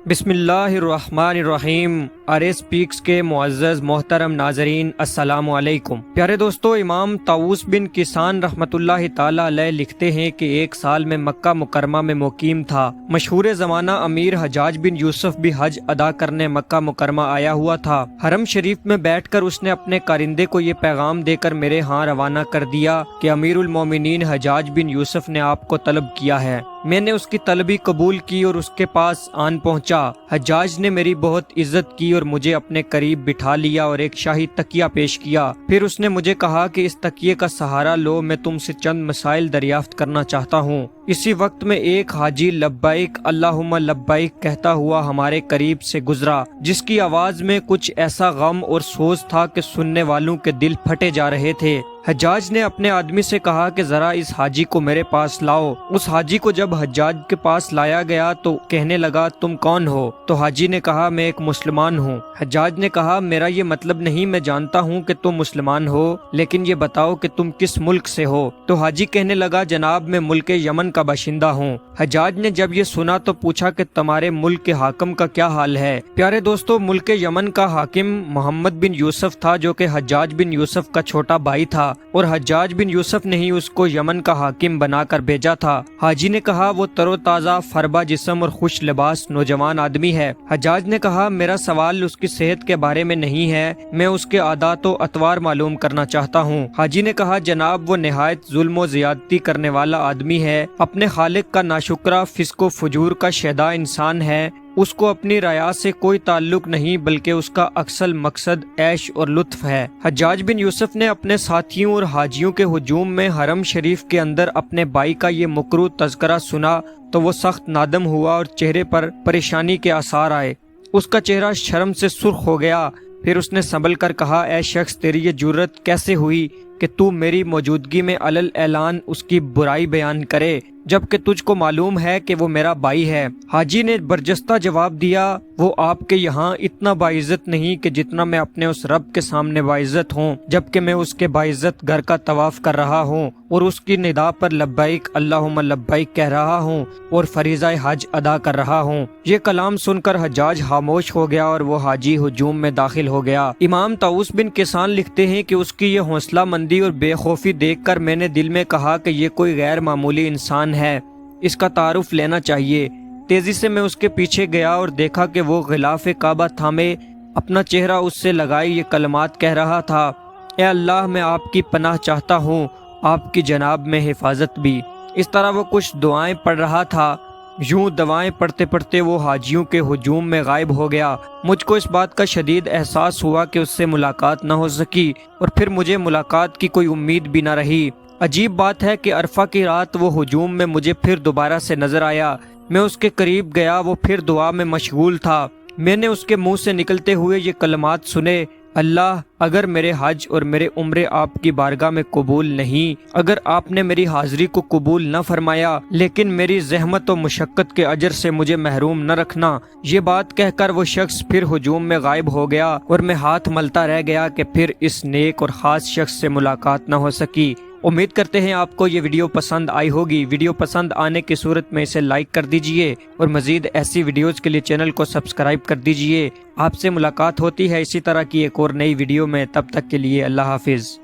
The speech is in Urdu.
بسم اللہ الرحمن الرحیم۔ آر ایس پیکس کے معزز محترم ناظرین، السلام علیکم۔ پیارے دوستو، امام طاووس بن کیسان رحمۃ اللہ تعالی علیہ لکھتے ہیں کہ ایک سال میں مکہ مکرمہ میں مقیم تھا۔ مشہور زمانہ امیر حجاج بن یوسف بھی حج ادا کرنے مکہ مکرمہ آیا ہوا تھا۔ حرم شریف میں بیٹھ کر اس نے اپنے کارندے کو یہ پیغام دے کر میرے ہاں روانہ کر دیا کہ امیر المومنین حجاج بن یوسف نے آپ کو طلب کیا ہے۔ میں نے اس کی طلبی قبول کی اور اس کے پاس آن پہنچا۔ حجاج نے میری بہت عزت کی اور مجھے اپنے قریب بٹھا لیا اور ایک شاہی تکیہ پیش کیا۔ پھر اس نے مجھے کہا کہ اس تکیے کا سہارا لو، میں تم سے چند مسائل دریافت کرنا چاہتا ہوں۔ اسی وقت میں ایک حاجی لبیک اللہم لبیک کہتا ہوا ہمارے قریب سے گزرا، جس کی آواز میں کچھ ایسا غم اور سوز تھا کہ سننے والوں کے دل پھٹے جا رہے تھے۔ حجاج نے اپنے آدمی سے کہا کہ ذرا اس حاجی کو میرے پاس لاؤ۔ اس حاجی کو جب حجاج کے پاس لایا گیا تو کہنے لگا، تم کون ہو؟ تو حاجی نے کہا، میں ایک مسلمان ہوں۔ حجاج نے کہا، میرا یہ مطلب نہیں، میں جانتا ہوں کہ تم مسلمان ہو، لیکن یہ بتاؤ کہ تم کس ملک سے ہو؟ تو حاجی کہنے لگا، جناب میں ملک یمن کا باشندہ ہوں۔ حجاج نے جب یہ سنا تو پوچھا کہ تمہارے ملک کے حاکم کا کیا حال ہے؟ پیارے دوستو، ملک یمن کا حاکم محمد بن یوسف تھا، جو کہ حجاج بن یوسف کا چھوٹا بھائی تھا، اور حجاج بن یوسف نے ہی اس کو یمن کا حاکم بنا کر بھیجا تھا۔ حاجی نے کہا، وہ تر و تازہ، فربا جسم اور خوش لباس نوجوان آدمی ہے۔ حجاج نے کہا، میرا سوال اس کی صحت کے بارے میں نہیں ہے، میں اس کے عادات و اطوار معلوم کرنا چاہتا ہوں۔ حاجی نے کہا، جناب وہ نہایت ظلم و زیادتی کرنے والا آدمی ہے، اپنے خالق کا ناشکرہ، فسق و فجور کا شیدا انسان ہے۔ اس کو اپنی رعایا سے کوئی تعلق نہیں، بلکہ اس کا اصل مقصد عیش اور لطف ہے۔ حجاج بن یوسف نے اپنے ساتھیوں اور حاجیوں کے ہجوم میں حرم شریف کے اندر اپنے بھائی کا یہ مکروہ تذکرہ سنا تو وہ سخت نادم ہوا اور چہرے پر پریشانی کے آثار آئے۔ اس کا چہرہ شرم سے سرخ ہو گیا۔ پھر اس نے سنبھل کر کہا، اے شخص، تیری یہ جرت کیسے ہوئی کہ تو میری موجودگی میں علل اعلان اس کی برائی بیان کرے، جبکہ تجھ کو معلوم ہے کہ وہ میرا بھائی ہے؟ حاجی نے برجستہ جواب دیا، وہ آپ کے یہاں اتنا باعزت نہیں کہ جتنا میں اپنے اس رب کے سامنے باعزت ہوں، جبکہ میں اس کے باعزت گھر کا طواف کر رہا ہوں اور اس کی ندا پر لبیک اللہم لبیک کہہ رہا ہوں اور فریضہ حج ادا کر رہا ہوں۔ یہ کلام سن کر حجاج خاموش ہو گیا اور وہ حاجی ہجوم میں داخل ہو گیا۔ امام طاووس بن کیسان لکھتے ہیں کہ اس کی یہ حوصلہ مندی اور بے خوفی دیکھ کر میں نے دل میں کہا کہ یہ کوئی غیر معمولی انسان ہے، اس کا تعارف لینا چاہیے۔ تیزی سے میں اس کے پیچھے گیا اور دیکھا کہ وہ غلاف کعبہ تھامے اپنا چہرہ اس سے لگائے یہ کلمات کہہ رہا تھا، اے اللہ، میں آپ کی پناہ چاہتا ہوں، آپ کی جناب میں حفاظت بھی۔ اس طرح وہ کچھ دعائیں پڑھ رہا تھا۔ یوں دعائیں پڑھتے پڑھتے وہ حاجیوں کے ہجوم میں غائب ہو گیا۔ مجھ کو اس بات کا شدید احساس ہوا کہ اس سے ملاقات نہ ہو سکی، اور پھر مجھے ملاقات کی کوئی امید بھی نہ رہی۔ عجیب بات ہے کہ عرفہ کی رات وہ ہجوم میں مجھے پھر دوبارہ سے نظر آیا۔ میں اس کے قریب گیا، وہ پھر دعا میں مشغول تھا۔ میں نے اس کے منہ سے نکلتے ہوئے یہ کلمات سنے، اللہ، اگر میرے حج اور میرے عمرے آپ کی بارگاہ میں قبول نہیں، اگر آپ نے میری حاضری کو قبول نہ فرمایا، لیکن میری زحمت و مشقت کے اجر سے مجھے محروم نہ رکھنا۔ یہ بات کہہ کر وہ شخص پھر ہجوم میں غائب ہو گیا اور میں ہاتھ ملتا رہ گیا کہ پھر اس نیک اور خاص شخص سے ملاقات نہ ہو سکی۔ امید کرتے ہیں آپ کو یہ ویڈیو پسند آئی ہوگی۔ ویڈیو پسند آنے کی صورت میں اسے لائک کر دیجئے اور مزید ایسی ویڈیوز کے لیے چینل کو سبسکرائب کر دیجئے۔ آپ سے ملاقات ہوتی ہے اسی طرح کی ایک اور نئی ویڈیو میں، تب تک کے لیے اللہ حافظ۔